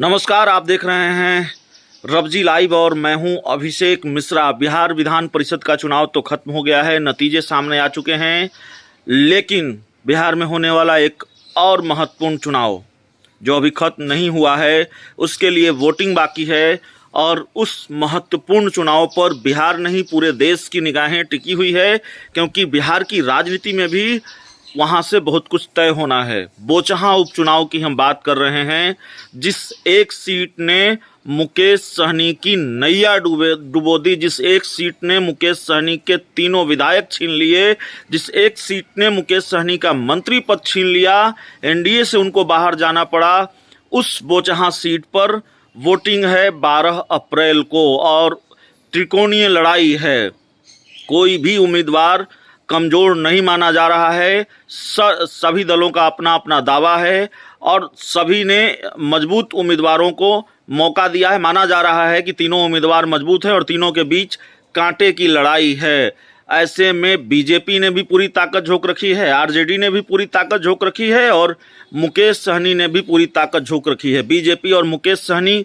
नमस्कार, आप देख रहे हैं रबजी लाइव और मैं हूं अभिषेक मिश्रा। बिहार विधान परिषद का चुनाव तो खत्म हो गया है, नतीजे सामने आ चुके हैं, लेकिन बिहार में होने वाला एक और महत्वपूर्ण चुनाव जो अभी खत्म नहीं हुआ है, उसके लिए वोटिंग बाकी है। और उस महत्वपूर्ण चुनाव पर बिहार नहीं पूरे देश की निगाहें टिकी हुई है, क्योंकि बिहार की राजनीति में भी वहाँ से बहुत कुछ तय होना है। बोचहां उपचुनाव की हम बात कर रहे हैं, जिस एक सीट ने मुकेश सहनी की नैया डुबो दी, जिस एक सीट ने मुकेश सहनी के तीनों विधायक छीन लिए, जिस एक सीट ने मुकेश सहनी का मंत्री पद छीन लिया, एनडीए से उनको बाहर जाना पड़ा, उस बोचहां सीट पर वोटिंग है 12 अप्रैल को और त्रिकोणीय लड़ाई है। कोई भी उम्मीदवार कमज़ोर नहीं माना जा रहा है। सभी दलों का अपना अपना दावा है और सभी ने मजबूत उम्मीदवारों को मौका दिया है। माना जा रहा है कि तीनों उम्मीदवार मजबूत हैं और तीनों के बीच कांटे की लड़ाई है। ऐसे में बीजेपी ने भी पूरी ताकत झोंक रखी है, आरजेडी ने भी पूरी ताकत झोंक रखी है और मुकेश सहनी ने भी पूरी ताकत झोंक रखी है। बीजेपी और मुकेश सहनी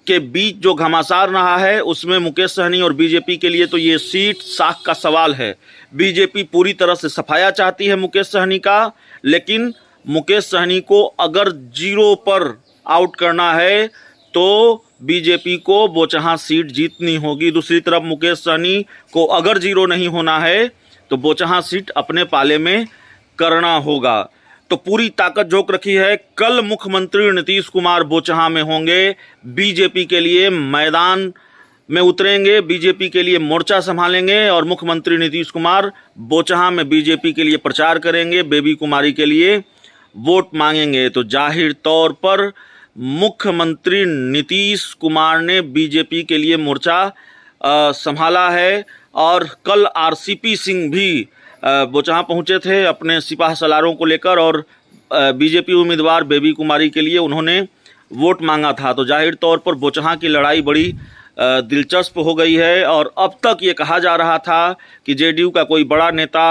के बीच जो घमासान रहा है, उसमें मुकेश सहनी और बीजेपी के लिए तो ये सीट साख का सवाल है। बीजेपी पूरी तरह से सफाया चाहती है मुकेश सहनी का, लेकिन मुकेश सहनी को अगर जीरो पर आउट करना है तो बीजेपी को बोचहां सीट जीतनी होगी। दूसरी तरफ मुकेश सहनी को अगर जीरो नहीं होना है तो बोचहां सीट अपने पाले में करना होगा। तो पूरी ताकत झोंक रखी है। कल मुख्यमंत्री नीतीश कुमार बोचहां में होंगे, बीजेपी के लिए मैदान में उतरेंगे, बीजेपी के लिए मोर्चा संभालेंगे और मुख्यमंत्री नीतीश कुमार बोचहां में बीजेपी के लिए प्रचार करेंगे, बेबी कुमारी के लिए वोट मांगेंगे। तो जाहिर तौर पर मुख्यमंत्री नीतीश कुमार ने बीजेपी के लिए मोर्चा संभाला है और कल आरसीपी सिंह भी बोचहां पहुंचे थे अपने सिपाह सलारों को लेकर और बीजेपी उम्मीदवार बेबी कुमारी के लिए उन्होंने वोट मांगा था। तो जाहिर तौर पर बोचहां की लड़ाई बड़ी दिलचस्प हो गई है और अब तक ये कहा जा रहा था कि जेडीयू का कोई बड़ा नेता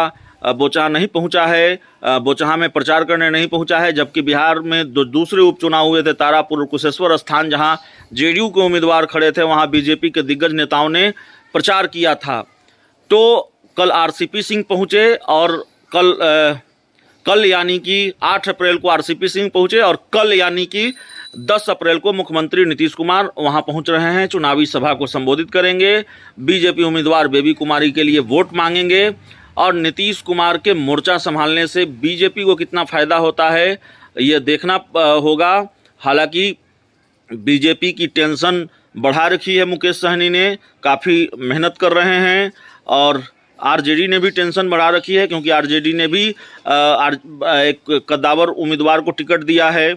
बोचहां नहीं पहुंचा है, बोचहां में प्रचार करने नहीं पहुंचा है, जबकि बिहार में दूसरे उपचुनाव हुए थे, तारापुर और कुशेश्वर स्थान, जहां जेडीयू के उम्मीदवार खड़े थे, वहां बीजेपी के दिग्गज नेताओं ने प्रचार किया था। तो कल आरसीपी सिंह पहुंचे और कल यानी कि 8 अप्रैल को आरसीपी सिंह पहुंचे और कल यानी कि 10 अप्रैल को मुख्यमंत्री नीतीश कुमार वहां पहुंच रहे हैं, चुनावी सभा को संबोधित करेंगे, बीजेपी उम्मीदवार बेबी कुमारी के लिए वोट मांगेंगे और नीतीश कुमार के मोर्चा संभालने से बीजेपी को कितना फ़ायदा होता है ये देखना होगा। हालांकि बीजेपी की टेंशन बढ़ा रखी है मुकेश सहनी ने, काफ़ी मेहनत कर रहे हैं और आरजेडी ने भी टेंशन बढ़ा रखी है, क्योंकि आरजेडी ने भी एक कद्दावर उम्मीदवार को टिकट दिया है,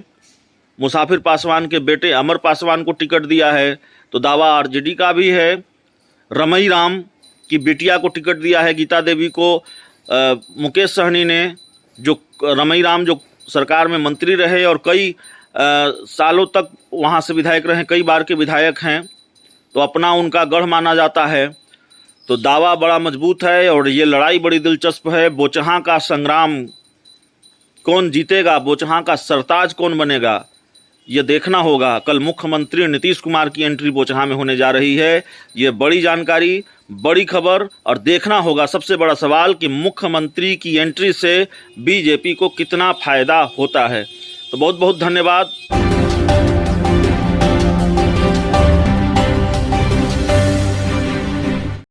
मुसाफिर पासवान के बेटे अमर पासवान को टिकट दिया है। तो दावा आरजेडी का भी है। रमई राम की बिटिया को टिकट दिया है, गीता देवी को मुकेश सहनी ने, जो रमई राम जो सरकार में मंत्री रहे और कई सालों तक वहाँ से विधायक रहे, कई बार के विधायक हैं, तो अपना उनका गढ़ माना जाता है। तो दावा बड़ा मजबूत है और ये लड़ाई बड़ी दिलचस्प है। बोचहां का संग्राम कौन जीतेगा, बोचहां का सरताज कौन बनेगा, ये देखना होगा। कल मुख्यमंत्री नीतीश कुमार की एंट्री बोचहां में होने जा रही है। ये बड़ी जानकारी, बड़ी खबर और देखना होगा, सबसे बड़ा सवाल कि मुख्यमंत्री की एंट्री से बीजेपी को कितना फ़ायदा होता है। तो बहुत बहुत धन्यवाद।